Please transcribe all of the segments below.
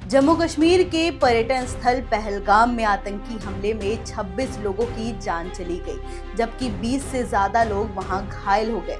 जम्मू कश्मीर के पर्यटन स्थल पहलगाम में आतंकी हमले में 26 लोगों की जान चली गई, जबकि 20 से ज्यादा लोग वहां घायल हो गए।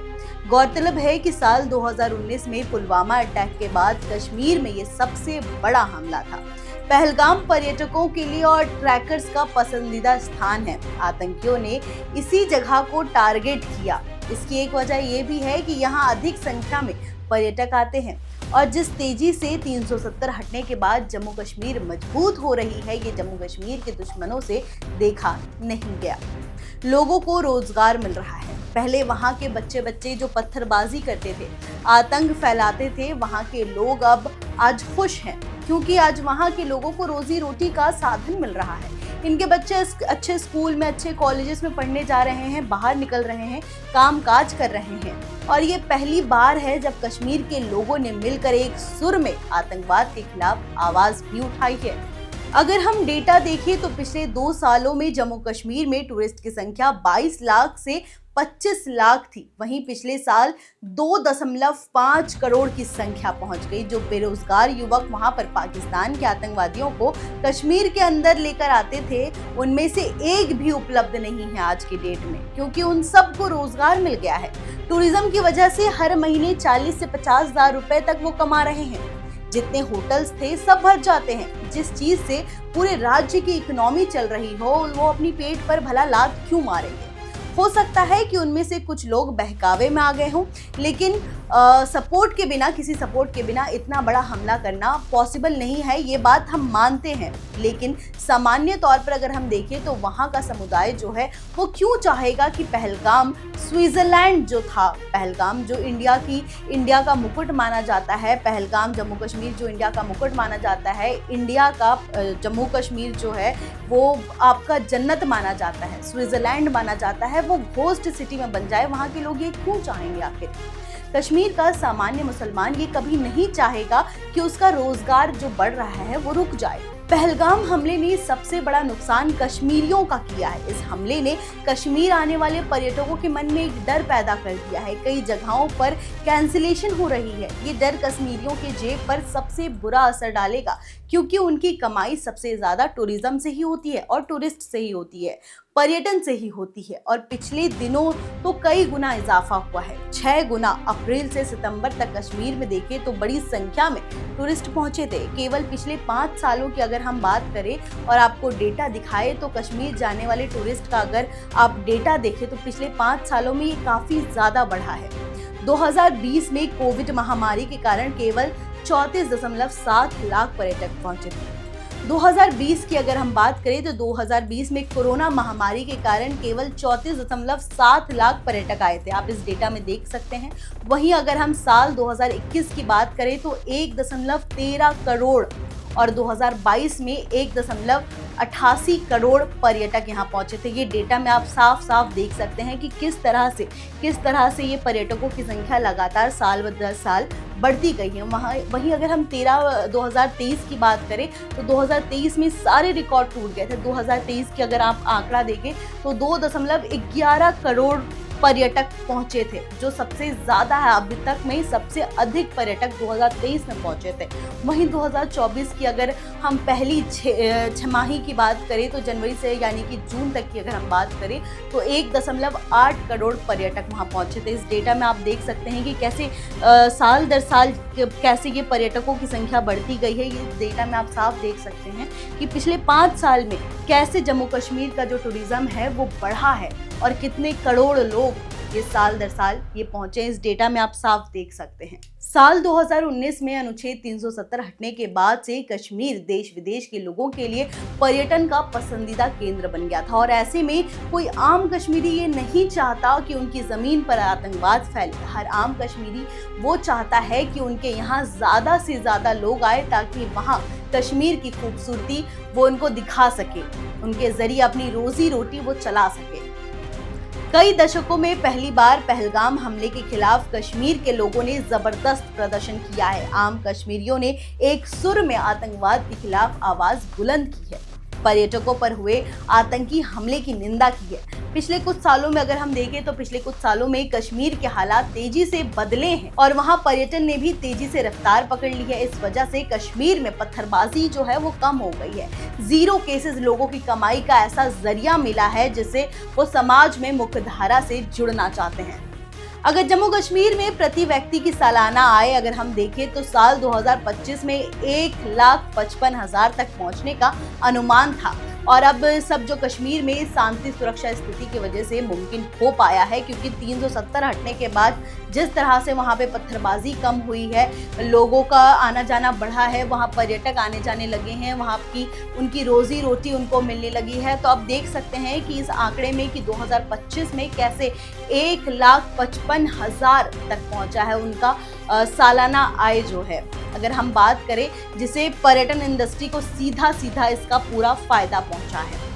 गौरतलब है कि साल 2019 में पुलवामा अटैक के बाद कश्मीर में ये सबसे बड़ा हमला था। पहलगाम पर्यटकों के लिए और ट्रैकर्स का पसंदीदा स्थान है। आतंकियों ने इसी जगह को टारगेट किया। इसकी एक वजह ये भी है कि यहाँ अधिक संख्या में पर्यटक आते हैं और जिस तेजी से 370 हटने के बाद जम्मू कश्मीर मजबूत हो रही है, ये जम्मू कश्मीर के दुश्मनों से देखा नहीं गया। लोगों को रोजगार मिल रहा है। पहले वहां के बच्चे जो पत्थरबाजी करते थे, आतंक फैलाते थे, वहां के लोग अब आज खुश हैं क्योंकि आज वहां के लोगों को रोजी रोटी का साधन मिल रहा है। इनके बच्चे अच्छे स्कूल में, अच्छे कॉलेजेस में पढ़ने जा रहे हैं, बाहर निकल रहे हैं, काम काज कर रहे हैं। और ये पहली बार है जब कश्मीर के लोगों ने मिलकर एक सुर में आतंकवाद के खिलाफ आवाज भी उठाई है। अगर हम डेटा देखें तो पिछले 2 सालों में जम्मू कश्मीर में टूरिस्ट की संख्या 22 लाख से 25 लाख थी। वहीं पिछले साल 2.5 करोड़ की संख्या पहुंच गई। जो बेरोजगार युवक वहां पर पाकिस्तान के आतंकवादियों को कश्मीर के अंदर लेकर आते थे, उनमें से एक भी उपलब्ध नहीं है आज की डेट में, क्योंकि उन सबको रोजगार मिल गया है। टूरिज्म की वजह से हर महीने 40 से 50 हजार रुपए तक वो कमा रहे हैं। जितने होटल्स थे सब भर जाते हैं। जिस चीज से पूरे राज्य की इकोनॉमी चल रही हो, वो अपनी पेट पर भला लात क्यों मारेंगे। हो सकता है कि उनमें से कुछ लोग बहकावे में आ गए हों, लेकिन सपोर्ट के बिना, किसी सपोर्ट के बिना इतना बड़ा हमला करना पॉसिबल नहीं है, ये बात हम मानते हैं। लेकिन सामान्य तौर पर अगर हम देखें तो वहाँ का समुदाय जो है वो क्यों चाहेगा कि पहलगाम स्विट्जरलैंड जो था, पहलगाम जो इंडिया का मुकुट माना जाता है, पहलगाम जम्मू कश्मीर जो इंडिया का मुकुट माना जाता है, इंडिया का जम्मू कश्मीर जो है वो आपका जन्नत माना जाता है, स्विट्जरलैंड माना जाता है, वो घोस्ट सिटी में बन जाए। वहाँ के लोग ये क्यों चाहेंगे आखिर? कश्मीर का सामान्य मुसलमान ये कभी नहीं चाहेगा कि उसका रोजगार जो बढ़ रहा है वो रुक जाए। पहलगाम हमले ने सबसे बड़ा नुकसान कश्मीरियों का किया है। इस हमले ने कश्मीर आने वाले पर्यटकों के मन में एक डर पैदा कर दिया है। कई जगहों पर कैंसिलेशन हो रही है। ये डर कश्मीरियों के जेब पर सबसे बुरा असर डालेगा, क्योंकि उनकी कमाई सबसे ज्यादा टूरिज्म से ही होती है और टूरिस्ट से ही होती है, पर्यटन से ही होती है। और पिछले दिनों तो कई गुना इजाफा हुआ है, 6 गुना। अप्रैल से सितंबर तक कश्मीर में देखें तो बड़ी संख्या में टूरिस्ट पहुंचे थे। केवल पिछले 5 सालों की अगर हम बात करें और आपको डेटा दिखाए तो कश्मीर जाने वाले टूरिस्ट का अगर आप डेटा देखें तो पिछले 5 सालों में ये काफी ज्यादा बढ़ा है। 2020 में कोविड महामारी के कारण केवल 34.7 लाख पर्यटक पहुंचे थे। 2020 की अगर हम बात करें तो 2020 में कोरोना महामारी के कारण केवल 34.7 लाख पर्यटक आए थे। आप इस डेटा में देख सकते हैं। वहीं अगर हम साल 2021 की बात करें तो 1.13 करोड़ और 2022 में 1.88 करोड़ पर्यटक यहाँ पहुंचे थे। ये डेटा में आप साफ साफ देख सकते हैं कि किस तरह से ये पर्यटकों की संख्या लगातार साल ब साल बढ़ती गई है। वहीं अगर हम 2023 की बात करें तो 2023 में सारे रिकॉर्ड टूट गए थे। 2023 की अगर आप आंकड़ा देखें तो 2.11 करोड़ पर्यटक पहुंचे थे, जो सबसे ज्यादा है। अभी तक में सबसे अधिक पर्यटक 2023 में पहुंचे थे। वहीं 2024 की अगर हम पहली छमाही की बात करें तो जनवरी से यानी कि जून तक की अगर हम बात करें तो 1.8 करोड़ पर्यटक वहां पहुंचे थे। इस डेटा में आप देख सकते हैं कि कैसे साल दर साल कैसे ये पर्यटकों की संख्या बढ़ती गई है। ये डेटा में आप साफ देख सकते हैं कि पिछले 5 साल में कैसे जम्मू कश्मीर का जो टूरिज्म है वो बढ़ा है और कितने करोड़ लोग ये साल दर साल ये पहुंचे। इस डेटा में आप साफ देख सकते हैं। साल 2019 में अनुच्छेद 370 हटने के बाद से कश्मीर देश विदेश के लोगों के लिए पर्यटन का पसंदीदा केंद्र बन गया था और ऐसे में कोई आम कश्मीरी ये नहीं चाहता कि उनकी जमीन पर आतंकवाद फैले। हर आम कश्मीरी वो चाहता है कि उनके यहाँ ज्यादा से ज्यादा लोग आए ताकि वहाँ कश्मीर की खूबसूरती वो उनको दिखा सके, उनके जरिए अपनी रोजी रोटी वो चला सके। कई दशकों में पहली बार पहलगाम हमले के खिलाफ कश्मीर के लोगों ने जबरदस्त प्रदर्शन किया है। आम कश्मीरियों ने एक सुर में आतंकवाद के खिलाफ आवाज बुलंद की है। पर्यटकों पर हुए आतंकी हमले की निंदा की है। पिछले कुछ सालों में अगर हम देखें तो पिछले कुछ सालों में कश्मीर के हालात तेजी से बदले हैं और वहां पर्यटन ने भी तेजी से रफ्तार पकड़ ली है। इस वजह से कश्मीर में पत्थरबाजी जो है वो कम हो गई है। 0 केसेस लोगों की कमाई का ऐसा जरिया मिला है जिससे वो समाज में मुख्यधारा से जुड़ना चाहते हैं। अगर जम्मू कश्मीर में प्रति व्यक्ति की सालाना आय अगर हम देखें तो साल 2025 में 1,55,000 तक पहुंचने का अनुमान था और अब सब जो कश्मीर में शांति सुरक्षा स्थिति की वजह से मुमकिन हो पाया है, क्योंकि 370 हटने के बाद जिस तरह से वहां पे पत्थरबाजी कम हुई है, लोगों का आना जाना बढ़ा है, वहां पर्यटक आने जाने लगे हैं, वहां की उनकी रोजी रोटी उनको मिलने लगी है। तो अब देख सकते हैं कि इस आंकड़े में कि 2025 में कैसे 1,55,000 तक पहुंचा है उनका सालाना आय जो है, अगर हम बात करें, जिसे पर्यटन इंडस्ट्री को सीधा सीधा इसका पूरा फायदा पहुंचा है।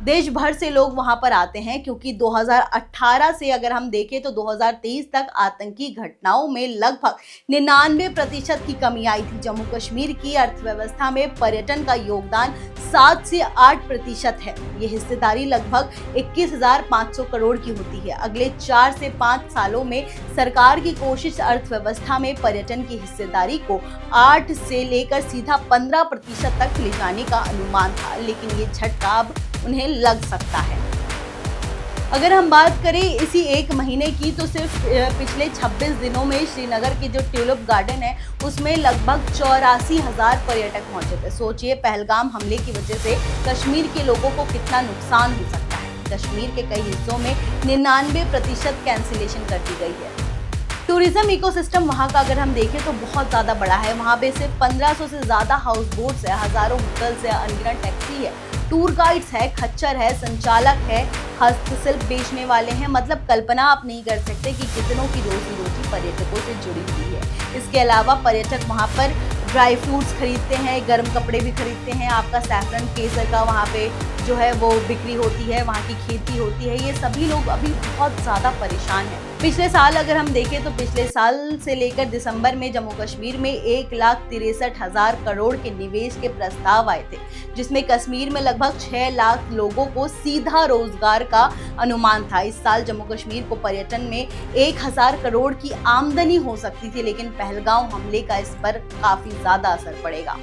देश भर से लोग वहां पर आते हैं क्योंकि 2018 से अगर हम देखें तो 2023 तक आतंकी घटनाओं में लगभग 99% की कमी आई थी। जम्मू कश्मीर की अर्थव्यवस्था में पर्यटन का योगदान 7 से 8% है। ये हिस्सेदारी लगभग 21,500 करोड़ की होती है। अगले 4 से 5 सालों में सरकार की कोशिश अर्थव्यवस्था में पर्यटन की हिस्सेदारी को 8 से लेकर सीधा 15% तक ले जाने का अनुमान था, लेकिन ये झटका अब उन्हें लग सकता है। अगर हम बात करें इसी एक महीने की तो सिर्फ पिछले 26 दिनों में श्रीनगर के जो ट्यूलिप गार्डन है उसमें लगभग 84,000 पर्यटक पहुंचे थे। सोचिए, पहलगाम हमले की वजह से कश्मीर के लोगों को कितना नुकसान हो सकता है। कश्मीर के कई हिस्सों में 99% कैंसिलेशन कर दी गई है। टूरिज्म इकोसिस्टम वहाँ का अगर हम देखें तो बहुत ज़्यादा बड़ा है। वहाँ पे सिर्फ 1500 से ज़्यादा हाउस बोट्स है, हज़ारों होटल्स है, अनगिनत टैक्सी है, टूर गाइड्स है, खच्चर है, संचालक है, हस्तशिल्प बेचने वाले हैं। मतलब कल्पना आप नहीं कर सकते कि कितनों की रोजी रोटी पर्यटकों से जुड़ी हुई है। इसके अलावा पर्यटक वहाँ पर ड्राई फ्रूट्स खरीदते हैं, गर्म कपड़े भी खरीदते हैं। आपका सैफरन केसर का वहाँ पे जो है वो बिक्री होती है, वहाँ की खेती होती है। ये सभी लोग अभी बहुत ज़्यादा परेशान हैं। पिछले साल अगर हम देखें तो पिछले साल से लेकर दिसंबर में जम्मू कश्मीर में 1,63,000 करोड़ के निवेश के प्रस्ताव आए थे, जिसमें कश्मीर में लगभग 6 लाख लोगों को सीधा रोजगार का अनुमान था। इस साल जम्मू कश्मीर को पर्यटन में 1,000 करोड़ की आमदनी हो सकती थी, लेकिन पहलगाम हमले का इस पर काफी ज्यादा असर पड़ेगा।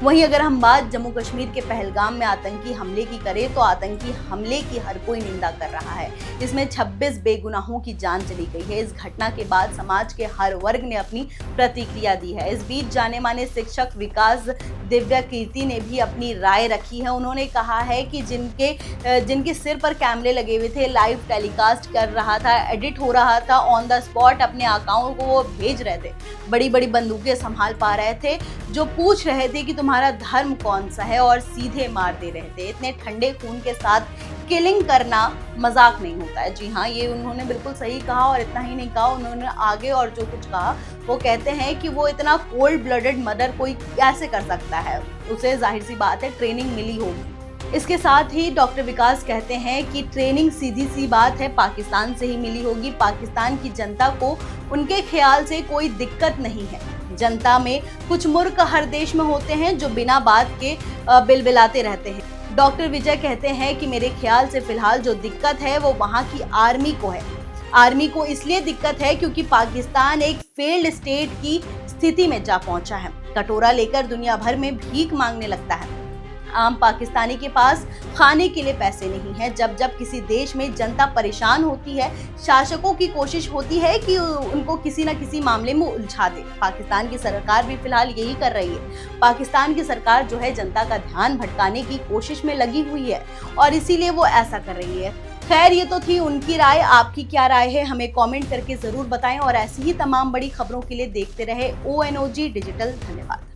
वहीं अगर हम बात जम्मू कश्मीर के पहलगाम में आतंकी हमले की करें तो आतंकी हमले की हर कोई निंदा कर रहा है। इसमें 26 बेगुनाहों की जान चली गई है। इस घटना के बाद समाज के हर वर्ग ने अपनी प्रतिक्रिया दी है। इस बीच जाने माने शिक्षक विकास दिव्या कीर्ति ने भी अपनी राय रखी है। उन्होंने कहा है कि जिनके सिर पर कैमरे लगे हुए थे, लाइव टेलीकास्ट कर रहा था, एडिट हो रहा था, ऑन द स्पॉट अपने अकाउंट को वो भेज रहे थे, बड़ी बड़ी बंदूकें संभाल पा रहे थे, जो पूछ रहे थे कि तुम्हारा धर्म कौन सा है, और सीधे मार दे रहे थे। इतने ठंडे खून के साथ किलिंग करना मजाक नहीं होता है। जी हाँ, ये उन्होंने बिल्कुल सही कहा। और इतना ही नहीं कहा, उन्होंने आगे और जो कुछ कहा वो कहते हैं कि वो इतना कोल्ड ब्लडेड मर्डर कोई कैसे कर सकता है, उसे जाहिर सी बात है ट्रेनिंग मिली होगी। इसके साथ ही डॉक्टर विकास कहते हैं कि ट्रेनिंग सीधी सी बात है पाकिस्तान से ही मिली होगी। पाकिस्तान की जनता को उनके ख्याल से कोई दिक्कत नहीं है। जनता में कुछ मूर्ख हर देश में होते हैं जो बिना बात के बिलबिलाते रहते हैं। डॉक्टर विजय कहते हैं कि मेरे ख्याल से फिलहाल जो दिक्कत है वो वहाँ की आर्मी को है। आर्मी को इसलिए दिक्कत है क्योंकि पाकिस्तान एक फेल्ड स्टेट की स्थिति में जा पहुंचा है। कटोरा लेकर दुनिया भर में भीख मांगने लगता है। आम पाकिस्तानी के पास खाने के लिए पैसे नहीं है। जब जब किसी देश में जनता परेशान होती है, शासकों की कोशिश होती है कि उनको किसी न किसी मामले में उलझा दे। पाकिस्तान की सरकार भी फिलहाल यही कर रही है। पाकिस्तान की सरकार जो है जनता का ध्यान भटकाने की कोशिश में लगी हुई है और इसीलिए वो ऐसा कर रही है। खैर, ये तो थी उनकी राय। आपकी क्या राय है हमें कमेंट करके जरूर बताएं और ऐसी ही तमाम बड़ी खबरों के लिए देखते रहे ONOG डिजिटल। धन्यवाद।